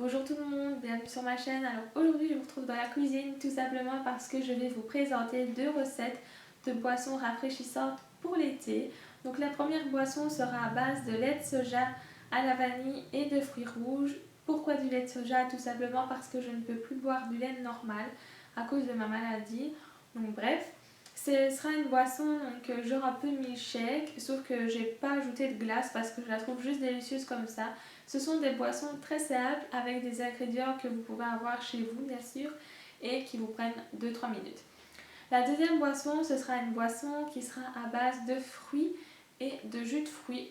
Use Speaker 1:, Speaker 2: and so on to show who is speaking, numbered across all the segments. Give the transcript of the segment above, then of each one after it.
Speaker 1: Bonjour tout le monde, bienvenue sur ma chaîne. Alors aujourd'hui je vous retrouve dans la cuisine tout simplement parce que je vais vous présenter deux recettes de boissons rafraîchissantes pour l'été. Donc la première boisson sera à base de lait de soja à la vanille et de fruits rouges. Pourquoi du lait de soja? Tout simplement parce que je ne peux plus boire du lait normal à cause de ma maladie. Donc bref, ce sera une boisson genre un peu milkshake, sauf que j'ai pas ajouté de glace parce que je la trouve juste délicieuse comme ça. Ce sont des boissons très simples avec des ingrédients que vous pouvez avoir chez vous bien sûr et qui vous prennent 2-3 minutes. La deuxième boisson, ce sera une boisson qui sera à base de fruits et de jus de fruits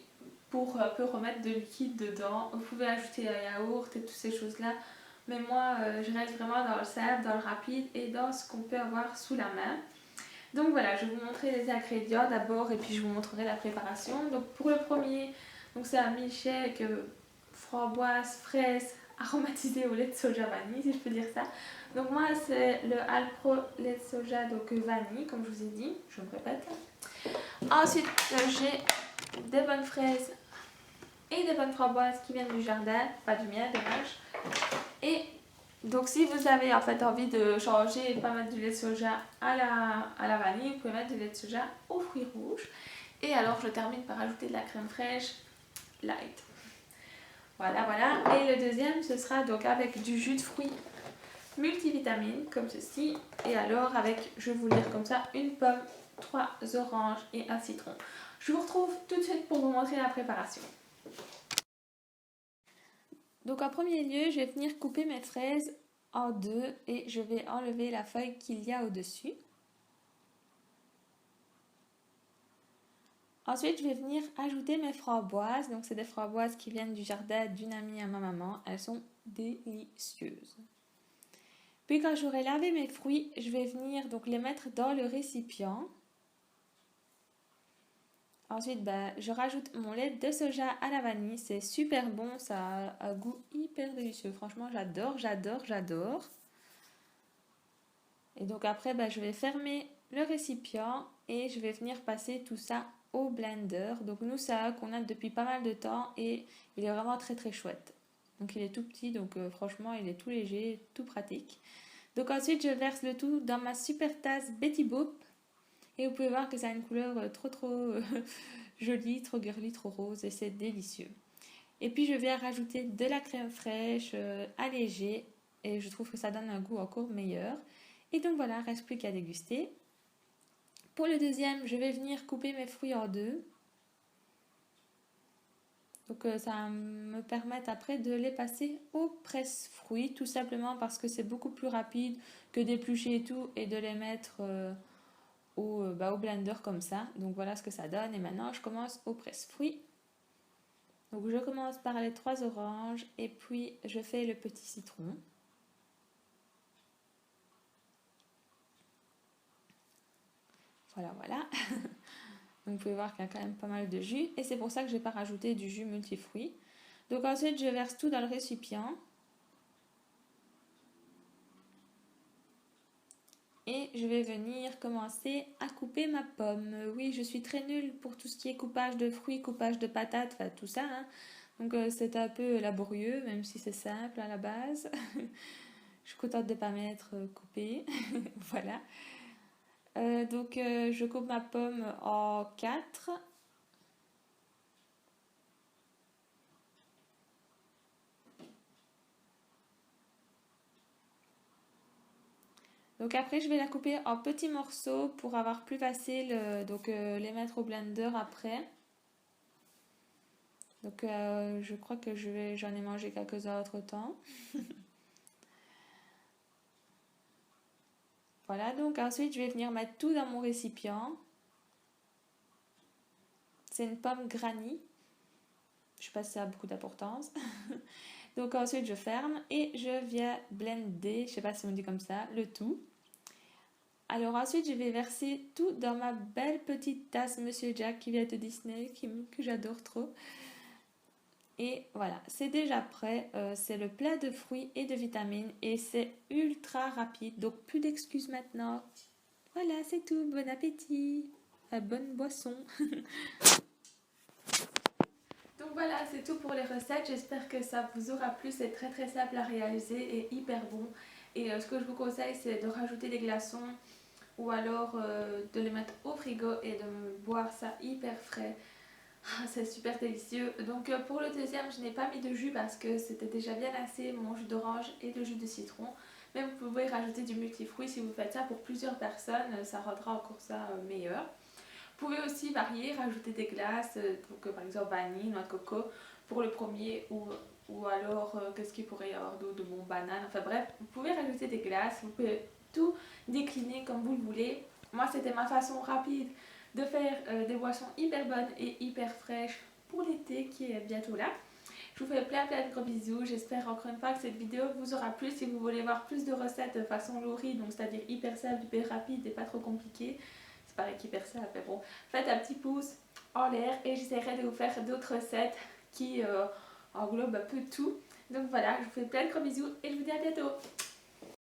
Speaker 1: pour un peu remettre de liquide dedans. Vous pouvez ajouter un yaourt et toutes ces choses-là. Mais moi, je reste vraiment dans le simple, dans le rapide et dans ce qu'on peut avoir sous la main. Donc voilà, je vais vous montrer les ingrédients d'abord et puis je vous montrerai la préparation. Donc pour le premier, c'est un milkshake framboise, fraise, aromatisé au lait de soja vanille, si je peux dire ça. Donc moi c'est le Alpro lait de soja, donc vanille, comme je vous ai dit, je me répète. Ensuite j'ai des bonnes fraises et des bonnes framboises qui viennent du jardin, pas du mien, dommage. Et donc si vous avez en fait envie de changer et pas mettre du lait de soja à la vanille, vous pouvez mettre du lait de soja aux fruits rouges. Et alors je termine par ajouter de la crème fraîche light. Voilà, voilà. Et le deuxième, ce sera donc avec du jus de fruits multivitamines, comme ceci. Et alors avec, je vais vous le dire comme ça, une pomme, 3 oranges et un citron. Je vous retrouve tout de suite pour vous montrer la préparation. Donc en premier lieu, je vais venir couper mes fraises en deux et je vais enlever la feuille qu'il y a au-dessus. Ensuite, je vais venir ajouter mes framboises. Donc c'est des framboises qui viennent du jardin d'une amie à ma maman. Elles sont délicieuses. Puis quand j'aurai lavé mes fruits, je vais venir donc les mettre dans le récipient. Ensuite, je rajoute mon lait de soja à la vanille. C'est super bon, ça a un goût hyper délicieux. Franchement, j'adore, j'adore, j'adore. Et donc après, je vais fermer le récipient et je vais venir passer tout ça au blender. Donc nous, c'est un qu'on a depuis pas mal de temps et il est vraiment très très chouette. Donc il est tout petit, donc franchement, il est tout léger, tout pratique. Donc ensuite, je verse le tout dans ma super tasse Betty Boop. Et vous pouvez voir que ça a une couleur trop jolie, trop girly, trop rose et c'est délicieux. Et puis je viens rajouter de la crème fraîche allégée et je trouve que ça donne un goût encore meilleur. Et donc voilà, il ne reste plus qu'à déguster. Pour le deuxième, je vais venir couper mes fruits en deux. Donc ça va me permettre après de les passer au presse-fruits, tout simplement parce que c'est beaucoup plus rapide que d'éplucher et tout et de les mettre au blender comme ça. Donc voilà ce que ça donne. Et maintenant, je commence au presse-fruits. Donc je commence par les 3 oranges et puis je fais le petit citron. Voilà, voilà. Donc vous pouvez voir qu'il y a quand même pas mal de jus et c'est pour ça que je n'ai pas rajouté du jus multifruits. Donc ensuite je verse tout dans le récipient. Et je vais venir commencer à couper ma pomme. Oui, je suis très nulle pour tout ce qui est coupage de fruits, coupage de patates, enfin tout ça. Hein. Donc c'est un peu laborieux, même si c'est simple à la base. Je suis contente de ne pas m'être coupée. Voilà. Donc je coupe ma pomme en 4. Donc après je vais la couper en petits morceaux pour avoir plus facile, les mettre au blender après. Donc je crois que j'en ai mangé quelques-uns entre temps. Voilà, donc ensuite je vais venir mettre tout dans mon récipient. C'est une pomme granny. Je sais pas si ça a beaucoup d'importance. Donc ensuite je ferme et je viens blender, je sais pas si on dit comme ça, le tout. Alors ensuite je vais verser tout dans ma belle petite tasse Monsieur Jack qui vient de Disney, que j'adore trop. Et voilà, c'est déjà prêt. C'est le plat de fruits et de vitamines et c'est ultra rapide. Donc plus d'excuses maintenant. Voilà, c'est tout. Bon appétit. Bonne boisson. Donc voilà, c'est tout pour les recettes. J'espère que ça vous aura plu. C'est très très simple à réaliser et hyper bon. Et ce que je vous conseille, c'est de rajouter des glaçons ou alors de les mettre au frigo et de boire ça hyper frais. Ah, c'est super délicieux. Donc pour le deuxième, je n'ai pas mis de jus parce que c'était déjà bien assez mon jus d'orange et le jus de citron. Mais vous pouvez rajouter du multifruit si vous faites ça pour plusieurs personnes, ça rendra encore ça meilleur. Vous pouvez aussi varier, rajouter des glaces, donc par exemple vanille, noix de coco pour le premier ou alors qu'est-ce qu'il pourrait y avoir d'autre, de bon banane, enfin bref, vous pouvez rajouter des glaces, vous pouvez tout décliner comme vous le voulez. Moi c'était ma façon rapide de faire des boissons hyper bonnes et hyper fraîches pour l'été qui est bientôt là. Je vous fais plein de gros bisous, j'espère encore une fois que cette vidéo vous aura plu. Si vous voulez voir plus de recettes de façon louride, donc c'est-à-dire hyper simple, hyper rapide et pas trop compliqué, c'est pareil qu'hyper simple, mais bon, faites un petit pouce en l'air et j'essaierai de vous faire d'autres recettes qui englobent un peu tout. Donc voilà, je vous fais plein de gros bisous et je vous dis à bientôt.